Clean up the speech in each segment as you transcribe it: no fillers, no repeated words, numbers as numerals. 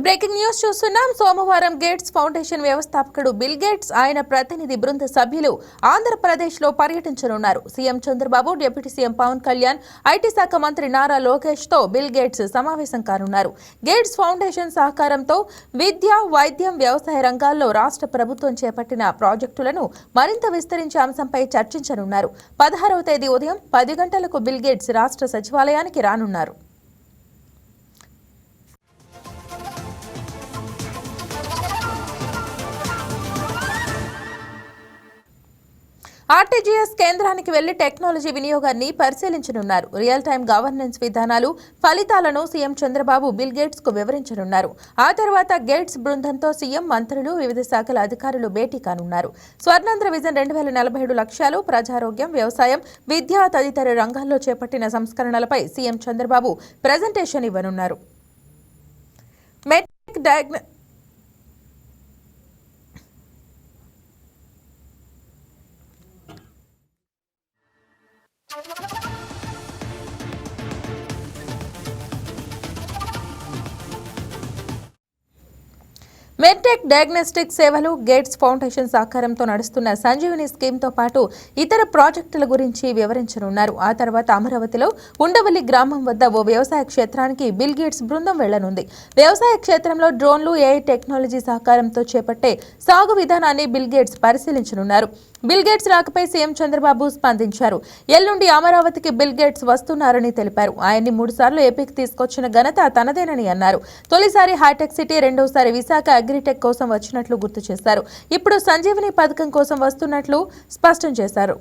Breaking news చూస్తున్నాం. సోమవారం gates foundation వ్యవస్థాపకుడు బిల్ గేట్స్ ఆయన ప్రతినిధి బృంద సభ్యులు ఆంధ్రప్రదేశ్లో పర్యటించనున్నారు. CM Chandrababu, deputy CM Pawan Kalyan, IT శాఖ మంత్రి నారా లోకేష్ తో బిల్ గేట్స్ సమావేశం కానున్నారు. గేట్స్ ఫౌండేషన్ సహకారంతో విద్య, వైద్యం, వ్యవసాయ రంగాల్లో రాష్ట్ర ప్రభుత్వం చేపట్టిన ప్రాజెక్టులను మరింత విస్తరించే అంశంపై చర్చించనున్నారు. 16వ తేదీ ఉదయం 10 గంటలకు బిల్ గేట్స్ రాష్ట్ర సచివాలయానికి రానున్నారు. ఆర్టీజీఎస్ కేంద్రానికి వెళ్లి టెక్నాలజీ వినియోగాన్ని పరిశీలించనున్నారు. రియల్ టైం గవర్నెన్స్ విధానాలు, ఫలితాలను సీఎం చంద్రబాబు బిల్ గేట్స్ కు వివరించనున్నారు. ఆ తర్వాత గేట్స్ బృందంతో సీఎం, మంత్రులు, వివిధ శాఖల అధికారులు భేటీ కానున్నారు. స్వర్ణాంధ్ర విజన్ 2047 లక్ష్యాలు, ప్రజారోగ్యం, వ్యవసాయం, విద్య తదితర రంగాల్లో చేపట్టిన సంస్కరణలపై సీఎం చంద్రబాబు ప్రజెంటేషన్ ఇవ్వనున్నారు. మెడ్టెక్ డయాగ్నోస్టిక్ సేవలు గేట్స్ ఫౌండేషన్ సహకారంతో నడుస్తున్న సంజీవని స్కీమ్తో పాటు ఇతర ప్రాజెక్టుల గురించి వివరించనున్నారు. ఆ తర్వాత అమరావతిలో ఉండవల్లి గ్రామం వద్ద ఓ వ్యవసాయ క్షేత్రానికి బిల్ గేట్స్ బృందం వెళ్లనుంది. వ్యవసాయ క్షేత్రంలో డ్రోన్లు, ఏఐ టెక్నాలజీ సహకారంతో చేపట్టే సాగు విధానాన్ని బిల్ గేట్స్ పరిశీలించనున్నారు. బిల్ గేట్స్ రాకపై సీఎం చంద్రబాబు స్పందించారు. ఎల్లుండి అమరావతికి బిల్ గేట్స్ వస్తున్నారని తెలిపారు. ఆయన్ని 3 సార్లు ఏపీకి తీసుకొచ్చిన ఘనత తనదేనని అన్నారు. తొలిసారి హైటెక్ సిటీ, రెండోసారి విశాఖ అగ్రిటెక్ కోసం వచ్చినట్లు గుర్తు చేశారు. ఇప్పుడు సంజీవని పథకం కోసం వస్తున్నట్లు స్పష్టం చేశారు.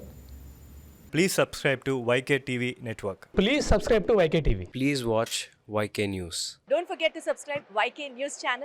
Please subscribe to YK TV Network. Please subscribe to YK TV. Please watch YK News. Don't forget to subscribe YK News channel.